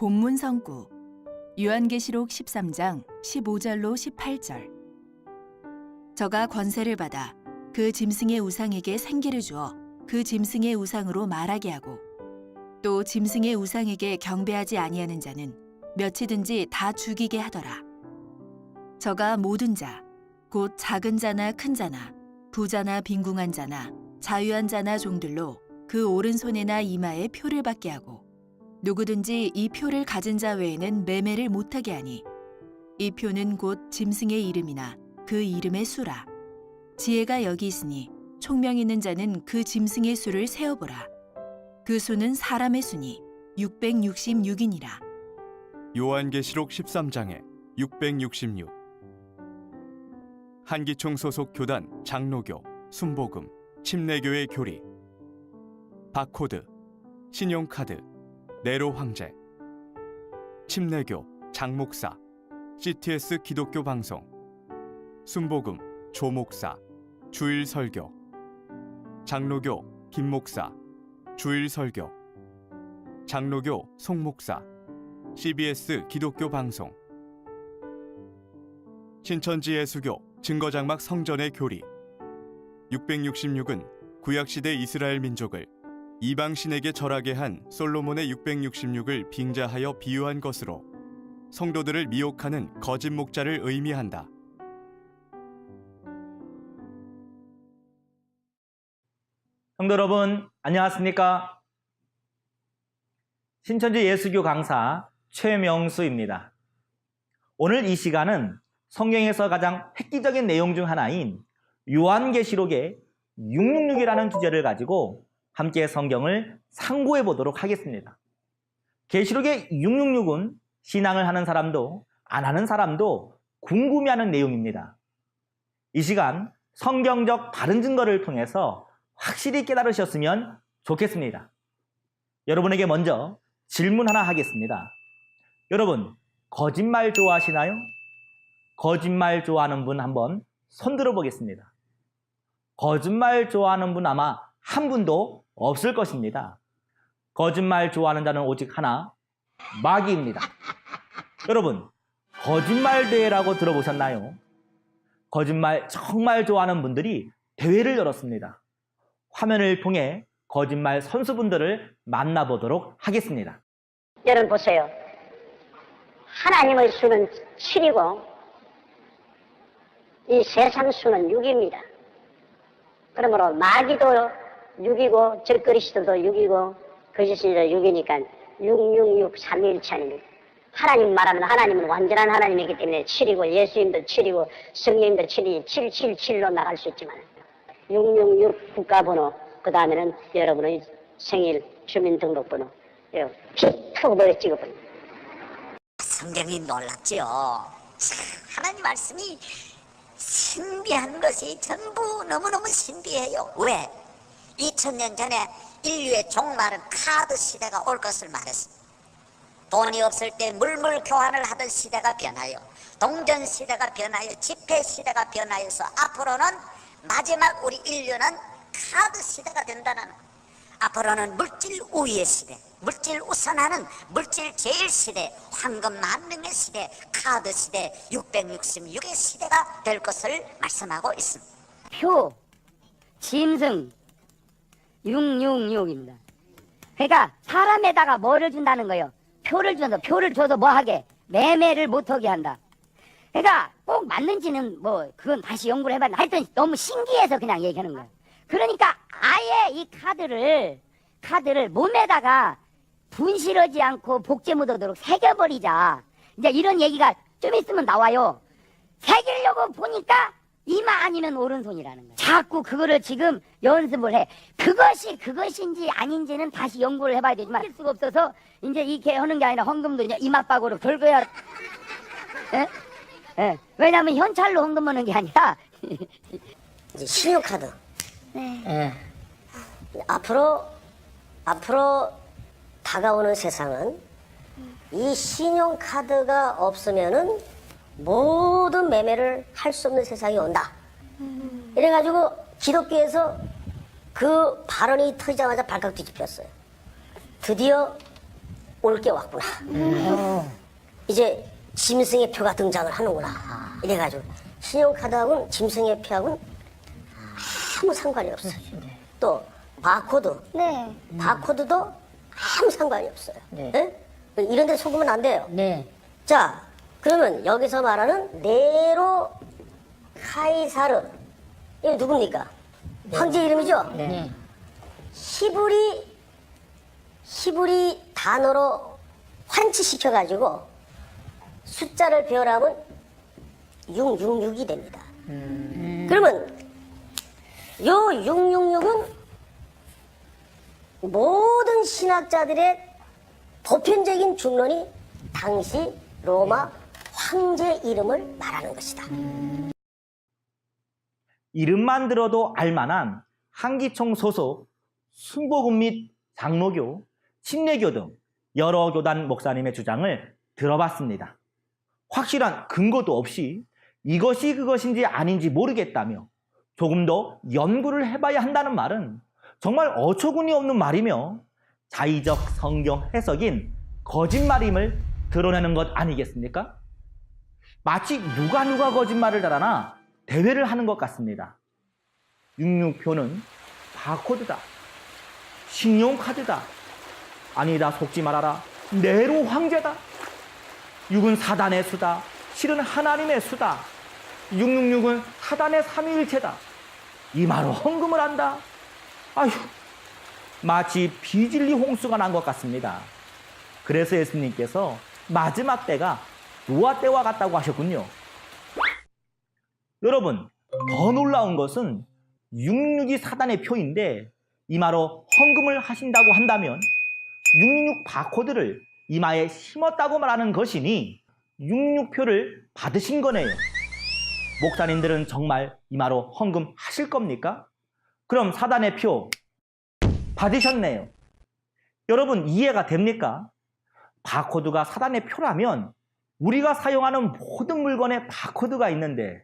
본문 성구 요한계시록 13장 15절로 18절. 저가 권세를 받아 그 짐승의 우상에게 생기를 주어 그 짐승의 우상으로 말하게 하고 또 짐승의 우상에게 경배하지 아니하는 자는 몇이든지 다 죽이게 하더라. 저가 모든 자, 곧 작은 자나 큰 자나 부자나 빈궁한 자나 자유한 자나 종들로 그 오른손에나 이마에 표를 받게 하고 누구든지 이 표를 가진 자 외에는 매매를 못하게 하니 이 표는 곧 짐승의 이름이나 그 이름의 수라. 지혜가 여기 있으니 총명 있는 자는 그 짐승의 수를 세어보라. 그 수는 사람의 수니 666이니라. 요한계시록 13장에 666. 한기총 소속 교단 장로교, 순복음, 침례교회 교리, 바코드, 신용카드, 네로 황제, 침례교, 장목사, CTS 기독교 방송, 순복음, 조목사, 주일 설교, 장로교, 김목사, 주일 설교, 장로교, 송목사, CBS 기독교 방송, 신천지 예수교, 증거장막 성전의 교리. 666은 구약시대 이스라엘 민족을 이방 신에게 절하게 한 솔로몬의 666을 빙자하여 비유한 것으로 성도들을 미혹하는 거짓 목자를 의미한다. 성도 여러분, 안녕하십니까? 신천지 예수교 강사 최명수입니다. 오늘 이 시간은 성경에서 가장 획기적인 내용 중 하나인 요한계시록의 666이라는 주제를 가지고 함께 성경을 상고해 보도록 하겠습니다. 계시록의 666은 신앙을 하는 사람도 안 하는 사람도 궁금해하는 내용입니다. 이 시간 성경적 바른 증거를 통해서 확실히 깨달으셨으면 좋겠습니다. 여러분에게 먼저 질문 하나 하겠습니다. 여러분, 거짓말 좋아하시나요? 거짓말 좋아하는 분 한번 손 들어보겠습니다. 거짓말 좋아하는 분 아마 한 분도 없을 것입니다. 거짓말 좋아하는 자는 오직 하나, 마귀입니다. 여러분, 거짓말 대회라고 들어보셨나요? 거짓말 정말 좋아하는 분들이 대회를 열었습니다. 화면을 통해 거짓말 선수분들을 만나보도록 하겠습니다. 여러분 보세요. 하나님의 수는 7이고 이 세상 수는 6입니다. 그러므로 마귀도 6이고 적그리스도도 6이고 거짓신도 6이니까 666 3일치 아닙니까? 하나님 말하면 하나님은 완전한 하나님이기 때문에 7이고 예수님도 7이고 성령님도 7이 777로 나갈 수 있지만 666 국가번호 그 다음에는 여러분의 생일 주민등록번호 픽톡으로 찍어버립니다. 성경이 놀랍지요. 하나님 말씀이 신비한 것이 전부 너무너무 신비해요. 왜? 2000년 전에 인류의 종말은 카드 시대가 올 것을 말했습니다. 돈이 없을 때 물물 교환을 하던 시대가 변하여 동전 시대가 변하여 지폐 시대가 변하여서 앞으로는 마지막 우리 인류는 카드 시대가 된다는 거예요. 앞으로는 물질 우위의 시대, 물질 우선하는 물질 제일 시대, 황금 만능의 시대, 카드 시대, 666의 시대가 될 것을 말씀하고 있습니다. 표, 짐승 666입니다. 그러니까 사람에다가 뭐를 준다는 거예요. 표를 줘서 뭐 하게? 매매를 못하게 한다. 그러니까 꼭 맞는지는 뭐 그건 다시 연구를 해봤는데 하여튼 너무 신기해서 그냥 얘기하는 거예요. 그러니까 아예 이 카드를 몸에다가 분실하지 않고 복제 묻어도록 새겨버리자. 이제 이런 얘기가 좀 있으면 나와요. 새기려고 보니까 이마 아니면 오른손이라는 거예요. 자꾸 그거를 지금 연습을 해. 그것인지 아닌지는 다시 연구를 해봐야 되지만 할 수가 없어서 이제 이렇게 하는 게 아니라 헌금도 이제 이마박으로 긁어야. 예? 예. 왜냐면 현찰로 헌금하는 게 아니라 이제 신용카드. 네. 앞으로 다가오는 세상은 이 신용카드가 없으면은 모든 매매를 할 수 없는 세상이 온다. 이래가지고 기독교에서 그 발언이 터지자마자 발칵 뒤집혔어요. 드디어 올 게 왔구나. 이제 짐승의 표가 등장을 하는구나. 이래가지고 신용카드하고는 짐승의 표하고는 아무 상관이 없어요. 또 바코드, 네. 바코드도 아무 상관이 없어요. 예? 이런 데 속으면 안 돼요. 네. 자, 그러면 여기서 말하는 네로 카이사르, 이거 누굽니까? 황제 이름이죠? 네. 히브리 단어로 환치시켜가지고 숫자를 배열하면 666이 됩니다. 그러면 요 666은 모든 신학자들의 보편적인 중론이 당시 로마 황제 이름을 말하는 것이다. 이름만 들어도 알만한 한기총 소속 순복음 및 장로교, 침례교 등 여러 교단 목사님의 주장을 들어봤습니다. 확실한 근거도 없이 이것이 그것인지 아닌지 모르겠다며 조금 더 연구를 해봐야 한다는 말은 정말 어처구니 없는 말이며 자의적 성경 해석인 거짓말임을 드러내는 것 아니겠습니까? 마치 누가 거짓말을 잘하나 대회를 하는 것 같습니다. 666표는 바코드다. 신용카드다. 아니다, 속지 말아라. 네로 황제다. 6은 사단의 수다. 실은 하나님의 수다. 666은 사단의 삼위일체다. 이 말로 헌금을 한다. 아휴, 마치 비진리 홍수가 난 것 같습니다. 그래서 예수님께서 마지막 때가 노아 때와 같다고 하셨군요. 여러분, 더 놀라운 것은 666이 사단의 표인데 이마로 헌금을 하신다고 한다면 666 바코드를 이마에 심었다고 말하는 것이니 666표를 받으신 거네요. 목사님들은 정말 이마로 헌금하실 겁니까? 그럼 사단의 표 받으셨네요. 여러분, 이해가 됩니까? 바코드가 사단의 표라면 우리가 사용하는 모든 물건에 바코드가 있는데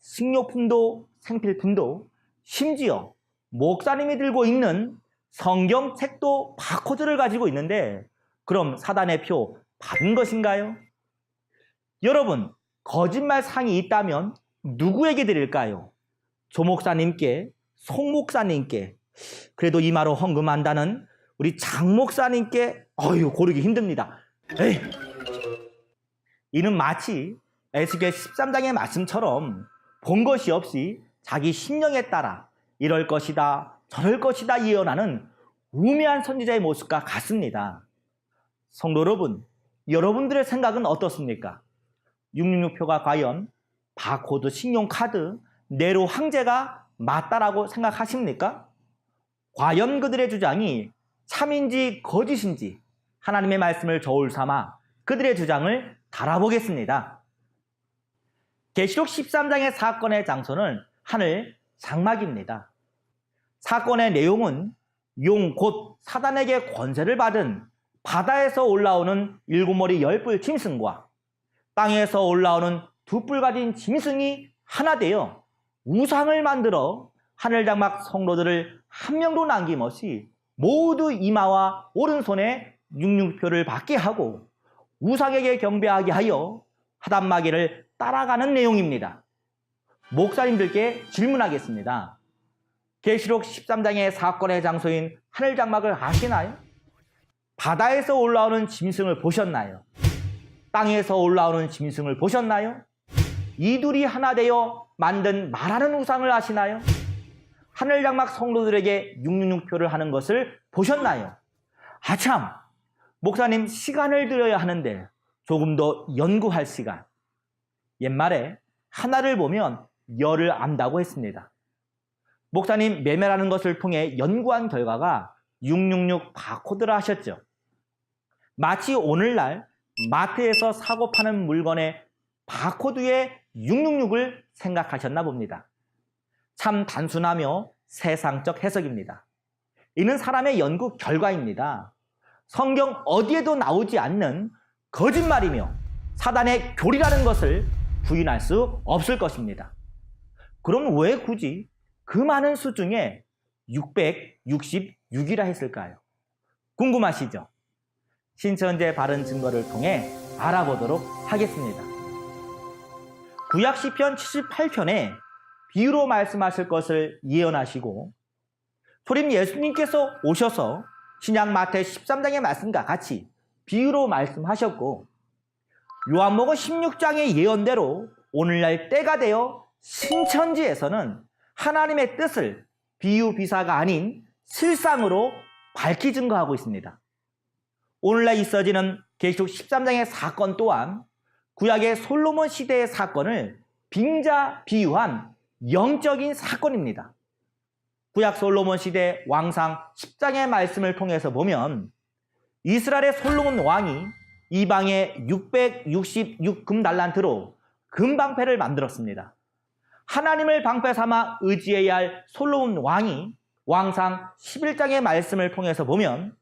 식료품도 생필품도 심지어 목사님이 들고 있는 성경책도 바코드를 가지고 있는데 그럼 사단의 표 받은 것인가요? 여러분, 거짓말상이 있다면 누구에게 드릴까요? 조 목사님께, 송 목사님께, 그래도 이마로 헌금한다는 우리 장 목사님께 고르기 힘듭니다. 에이. 이는 마치 에스겔 13장의 말씀처럼 본 것이 없이 자기 심령에 따라 이럴 것이다 저럴 것이다 예언하는 우매한 선지자의 모습과 같습니다. 성도 여러분, 여러분들의 생각은 어떻습니까? 666표가 과연 바코드, 신용카드, 네로 황제가 맞다라고 생각하십니까? 과연 그들의 주장이 참인지 거짓인지 하나님의 말씀을 저울 삼아 그들의 주장을 달아보겠습니다. 계시록 13장의 사건의 장소는 하늘 장막입니다. 사건의 내용은 용 곧 사단에게 권세를 받은 바다에서 올라오는 7머리 10뿔 짐승과 땅에서 올라오는 2뿔 가진 짐승이 하나 되어 우상을 만들어 하늘 장막 성도들을 한 명도 남김없이 모두 이마와 오른손에 666표를 받게 하고 우상에게 경배하게 하여 하단마귀를 따라가는 내용입니다. 목사님들께 질문하겠습니다. 계시록 13장의 사건의 장소인 하늘 장막을 아시나요? 바다에서 올라오는 짐승을 보셨나요? 땅에서 올라오는 짐승을 보셨나요? 이 둘이 하나 되어 만든 말하는 우상을 아시나요? 하늘 장막 성도들에게 666표를 하는 것을 보셨나요? 아참, 목사님 시간을 들여야 하는데 조금 더 연구할 시간. 옛말에 하나를 보면 열을 안다고 했습니다. 목사님 매매라는 것을 통해 연구한 결과가 666 바코드라 하셨죠. 마치 오늘날 마트에서 사고 파는 물건의 바코드에 666을 생각하셨나 봅니다. 참 단순하며 세상적 해석입니다. 이는 사람의 연구 결과입니다. 성경 어디에도 나오지 않는 거짓말이며 사단의 교리라는 것을 부인할 수 없을 것입니다. 그럼 왜 굳이 그 많은 수 중에 666이라 했을까요? 궁금하시죠? 신천지의 바른 증거를 통해 알아보도록 하겠습니다. 구약 시편 78편에 비유로 말씀하실 것을 예언하시고 소림 예수님께서 오셔서 신약 마태 13장의 말씀과 같이 비유로 말씀하셨고 요한복음 16장의 예언대로 오늘날 때가 되어 신천지에서는 하나님의 뜻을 비유 비사가 아닌 실상으로 밝히 증거하고 있습니다. 오늘날 있어지는 계시록 13장의 사건 또한 구약의 솔로몬 시대의 사건을 빙자 비유한 영적인 사건입니다. 구약 솔로몬 시대 왕상 10장의 말씀을 통해서 보면 이스라엘의 솔로몬 왕이 이방에 666금 달란트로 금방패를 만들었습니다. 하나님을 방패 삼아 의지해야 할 솔로몬 왕이 왕상 11장의 말씀을 통해서 보면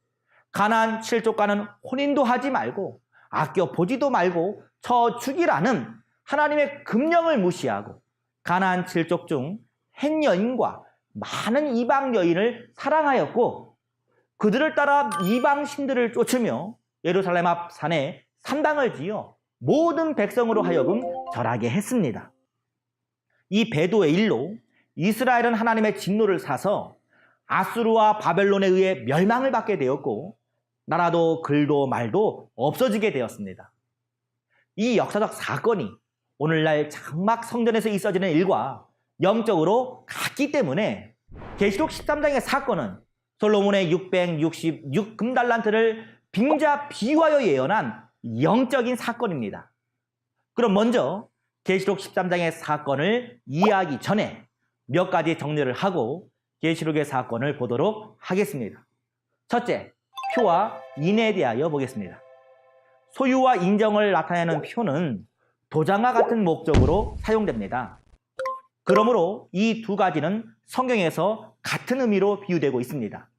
가나안 7족과는 혼인도 하지 말고 아껴 보지도 말고 쳐 죽이라는 하나님의 금령을 무시하고 가나안 7족 중 한 여인과 많은 이방 여인을 사랑하였고 그들을 따라 이방 신들을 쫓으며 예루살렘 앞 산에 산당을 지어 모든 백성으로 하여금 절하게 했습니다. 이 배도의 일로 이스라엘은 하나님의 진노를 사서 아수르와 바벨론에 의해 멸망을 받게 되었고 나라도 글도 말도 없어지게 되었습니다. 이 역사적 사건이 오늘날 장막 성전에서 있어지는 일과 영적으로 같기 때문에 계시록 13장의 사건은 솔로몬의 666금 달란트를 빙자 비유하여 예언한 영적인 사건입니다. 그럼 먼저 계시록 13장의 사건을 이해하기 전에 몇 가지 정리를 하고 계시록의 사건을 보도록 하겠습니다. 첫째, 표와 인에 대하여 보겠습니다. 소유와 인정을 나타내는 표는 도장과 같은 목적으로 사용됩니다. 그러므로 이 두 가지는 성경에서 같은 의미로 비유되고 있습니다.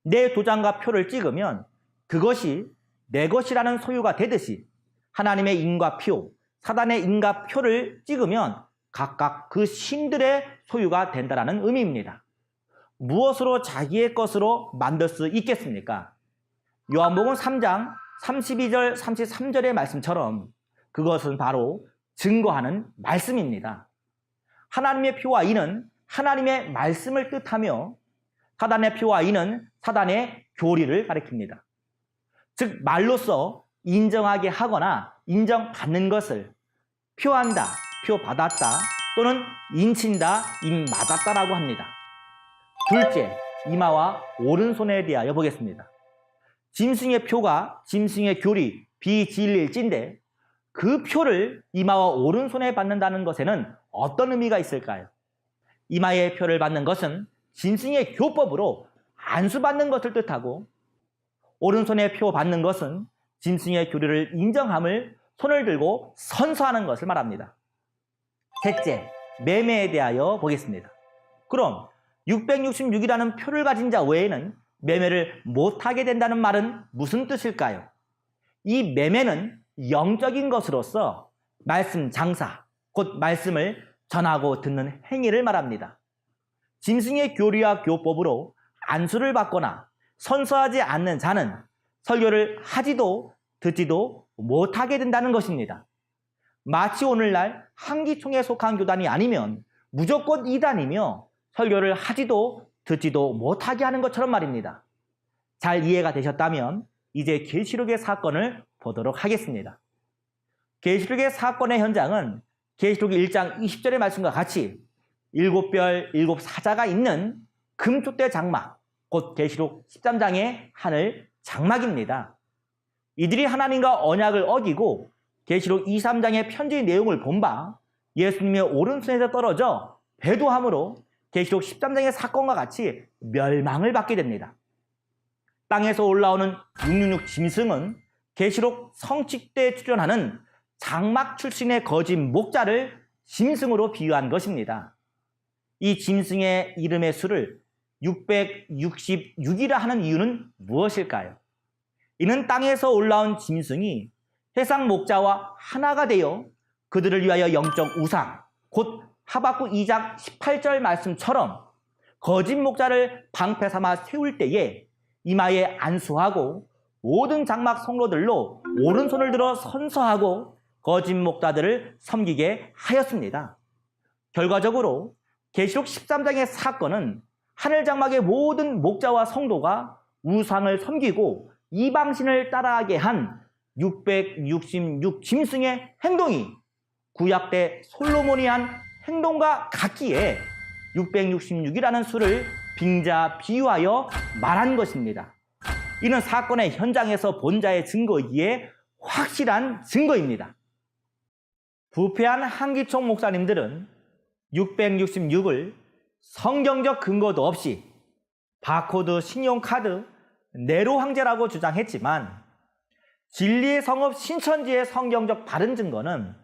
내 도장과 표를 찍으면 그것이 내 것이라는 소유가 되듯이 하나님의 인과 표, 사단의 인과 표를 찍으면 각각 그 신들의 소유가 된다는 의미입니다. 무엇으로 자기의 것으로 만들 수 있겠습니까? 요한복음 3장 32절 33절의 말씀처럼 그것은 바로 증거하는 말씀입니다. 하나님의 표와 인은 하나님의 말씀을 뜻하며 사단의 표와 인은 사단의 교리를 가리킵니다. 즉 말로써 인정하게 하거나 인정받는 것을 표한다, 표받았다 또는 인친다, 인맞았다라고 합니다. 둘째, 이마와 오른손에 대하여 보겠습니다. 짐승의 표가 짐승의 교리, 비진리일진데 그 표를 이마와 오른손에 받는다는 것에는 어떤 의미가 있을까요? 이마의 표를 받는 것은 짐승의 교법으로 안수받는 것을 뜻하고 오른손에 표 받는 것은 짐승의 교리를 인정함을 손을 들고 선서하는 것을 말합니다. 셋째, 매매에 대하여 보겠습니다. 그럼 666이라는 표를 가진 자 외에는 매매를 못하게 된다는 말은 무슨 뜻일까요? 이 매매는 영적인 것으로서 말씀 장사, 곧 말씀을 전하고 듣는 행위를 말합니다. 짐승의 교리와 교법으로 안수를 받거나 선서하지 않는 자는 설교를 하지도 듣지도 못하게 된다는 것입니다. 마치 오늘날 한기총에 속한 교단이 아니면 무조건 이단이며 설교를 하지도 듣지도 못하게 하는 것처럼 말입니다. 잘 이해가 되셨다면 이제 계시록의 사건을 보도록 하겠습니다. 계시록의 사건의 현장은 계시록 1장 20절의 말씀과 같이 7별 7사자가 있는 금촛대 장막, 곧 계시록 13장의 하늘 장막입니다. 이들이 하나님과 언약을 어기고 계시록 2, 3장의 편지 내용을 본 바 예수님의 오른손에서 떨어져 배도함으로 계시록 13장의 사건과 같이 멸망을 받게 됩니다. 땅에서 올라오는 666 짐승은 계시록 성칙대에 출연하는 장막 출신의 거짓 목자를 짐승으로 비유한 것입니다. 이 짐승의 이름의 수를 666이라 하는 이유는 무엇일까요? 이는 땅에서 올라온 짐승이 해상 목자와 하나가 되어 그들을 위하여 영적 우상, 곧 하박국 2장 18절 말씀처럼 거짓 목자를 방패 삼아 세울 때에 이마에 안수하고 모든 장막 성로들로 오른손을 들어 선서하고 거짓 목자들을 섬기게 하였습니다. 결과적으로 계시록 13장의 사건은 하늘 장막의 모든 목자와 성도가 우상을 섬기고 이방신을 따라하게 한 666 짐승의 행동이 구약 때 솔로몬이 한 행동과 같기에 666이라는 수를 빙자 비유하여 말한 것입니다. 이는 사건의 현장에서 본 자의 증거이기에 확실한 증거입니다. 부패한 한기총 목사님들은 666을 성경적 근거도 없이 바코드 신용카드 네로 황제라고 주장했지만 진리의 성읍 신천지의 성경적 바른 증거는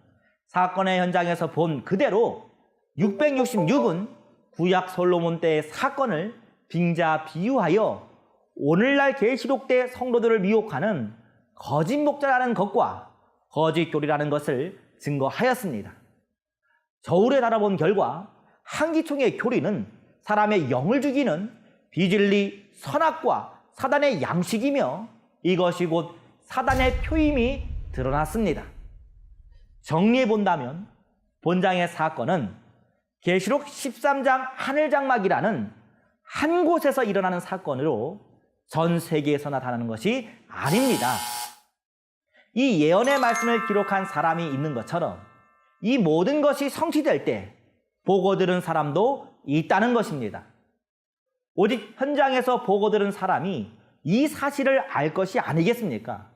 사건의 현장에서 본 그대로 666은 구약 솔로몬 때의 사건을 빙자 비유하여 오늘날 계시록 때 성도들을 미혹하는 거짓 목자라는 것과 거짓 교리라는 것을 증거하였습니다. 저울에 달아본 결과 한기총의 교리는 사람의 영을 죽이는 비진리 선악과 사단의 양식이며 이것이 곧 사단의 표임이 드러났습니다. 정리해 본다면 본장의 사건은 계시록 13장 하늘장막이라는 한 곳에서 일어나는 사건으로 전 세계에서 나타나는 것이 아닙니다. 이 예언의 말씀을 기록한 사람이 있는 것처럼 이 모든 것이 성취될 때 보고 들은 사람도 있다는 것입니다. 오직 현장에서 보고 들은 사람이 이 사실을 알 것이 아니겠습니까?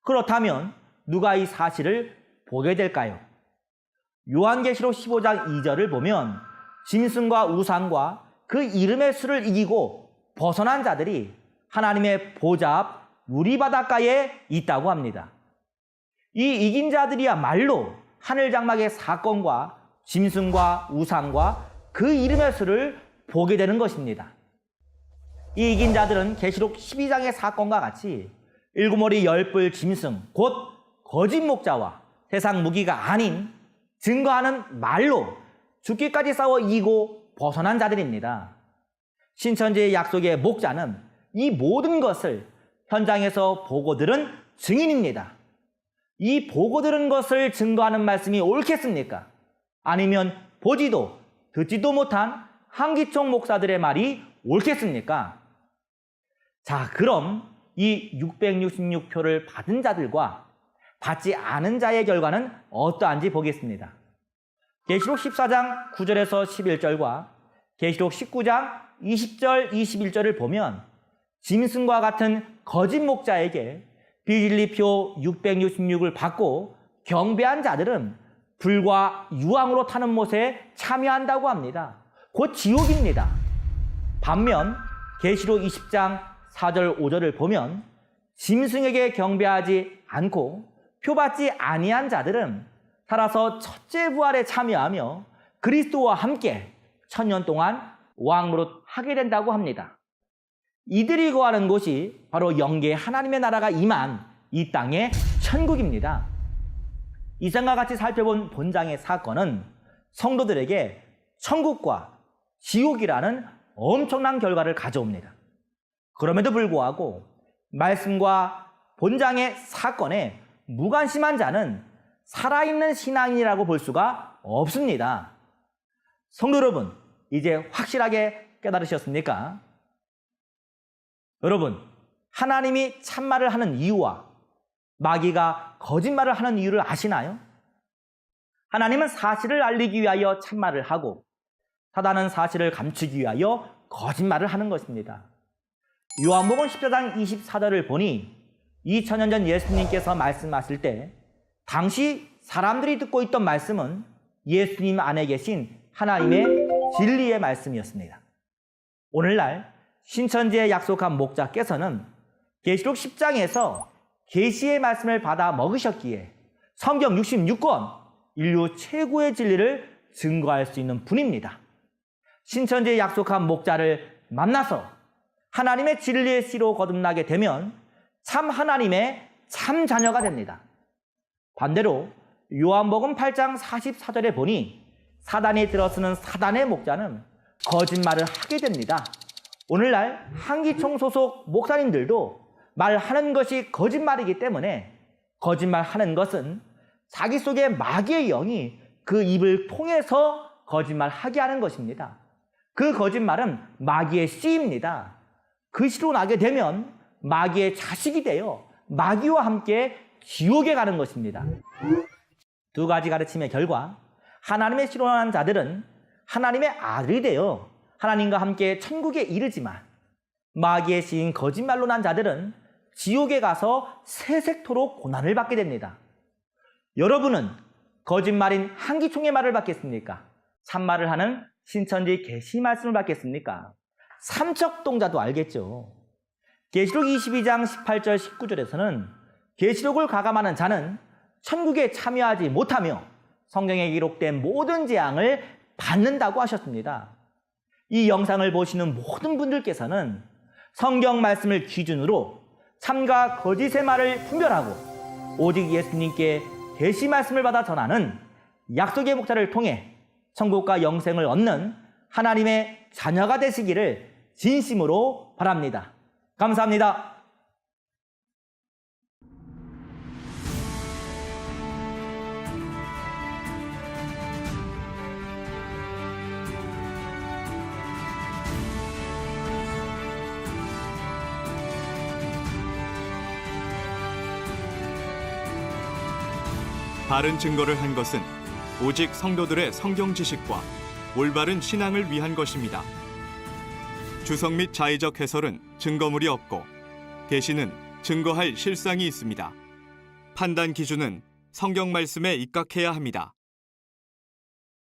그렇다면 누가 이 사실을 보게 될까요? 요한계시록 15장 2절을 보면 짐승과 우상과 그 이름의 수를 이기고 벗어난 자들이 하나님의 보좌 앞 유리바닷가에 있다고 합니다. 이 이긴 자들이야말로 하늘장막의 사건과 짐승과 우상과 그 이름의 수를 보게 되는 것입니다. 이 이긴 자들은 계시록 12장의 사건과 같이 일곱머리 열뿔 짐승 곧 거짓 목자와 세상 무기가 아닌 증거하는 말로 죽기까지 싸워 이기고 벗어난 자들입니다. 신천지의 약속의 목자는 이 모든 것을 현장에서 보고 들은 증인입니다. 이 보고 들은 것을 증거하는 말씀이 옳겠습니까? 아니면 보지도 듣지도 못한 한기총 목사들의 말이 옳겠습니까? 자, 그럼 이 666표를 받은 자들과 받지 않은 자의 결과는 어떠한지 보겠습니다. 계시록 14장 9절에서 11절과 계시록 19장 20절, 21절을 보면 짐승과 같은 거짓 목자에게 비진리표 666을 받고 경배한 자들은 불과 유황으로 타는 못에 참여한다고 합니다. 곧 지옥입니다. 반면 계시록 20장 4절, 5절을 보면 짐승에게 경배하지 않고 표받지 아니한 자들은 살아서 첫째 부활에 참여하며 그리스도와 함께 1000년 동안 왕노릇 하게 된다고 합니다. 이들이 거하는 곳이 바로 영계 하나님의 나라가 임한 이 땅의 천국입니다. 이상과 같이 살펴본 본장의 사건은 성도들에게 천국과 지옥이라는 엄청난 결과를 가져옵니다. 그럼에도 불구하고 말씀과 본장의 사건에 무관심한 자는 살아있는 신앙인이라고 볼 수가 없습니다. 성도 여러분, 이제 확실하게 깨달으셨습니까? 여러분, 하나님이 참말을 하는 이유와 마귀가 거짓말을 하는 이유를 아시나요? 하나님은 사실을 알리기 위하여 참말을 하고 사단은 사실을 감추기 위하여 거짓말을 하는 것입니다. 요한복음 14장 24절을 보니 2000년 전 예수님께서 말씀하실 때 당시 사람들이 듣고 있던 말씀은 예수님 안에 계신 하나님의 진리의 말씀이었습니다. 오늘날 신천지에 약속한 목자께서는 계시록 10장에서 계시의 말씀을 받아 먹으셨기에 성경 66권 인류 최고의 진리를 증거할 수 있는 분입니다. 신천지에 약속한 목자를 만나서 하나님의 진리의 씨로 거듭나게 되면 참 하나님의 참 자녀가 됩니다. 반대로 요한복음 8장 44절에 보니 사단이 들어서는 사단의 목자는 거짓말을 하게 됩니다. 오늘날 한기총 소속 목사님들도 말하는 것이 거짓말이기 때문에 거짓말하는 것은 자기 속에 마귀의 영이 그 입을 통해서 거짓말하게 하는 것입니다. 그 거짓말은 마귀의 씨입니다. 그 씨로 나게 되면 마귀의 자식이 되어 마귀와 함께 지옥에 가는 것입니다. 두 가지 가르침의 결과 하나님의 씨로 난 자들은 하나님의 아들이 되어 하나님과 함께 천국에 이르지만 마귀의 씨인 거짓말로 난 자들은 지옥에 가서 세색토록 고난을 받게 됩니다. 여러분은 거짓말인 한기총의 말을 받겠습니까? 참말을 하는 신천지 계시 말씀을 받겠습니까? 삼척동자도 알겠죠. 계시록 22장 18절 19절에서는 계시록을 가감하는 자는 천국에 참여하지 못하며 성경에 기록된 모든 재앙을 받는다고 하셨습니다. 이 영상을 보시는 모든 분들께서는 성경 말씀을 기준으로 참과 거짓의 말을 분별하고 오직 예수님께 계시 말씀을 받아 전하는 약속의 목자를 통해 천국과 영생을 얻는 하나님의 자녀가 되시기를 진심으로 바랍니다. 감사합니다. 바른 증거를 한 것은 오직 성도들의 성경 지식과 올바른 신앙을 위한 것입니다. 주석 및 자의적 해설은 증거물이 없고 계시는 증거할 실상이 있습니다. 판단 기준은 성경 말씀에 입각해야 합니다.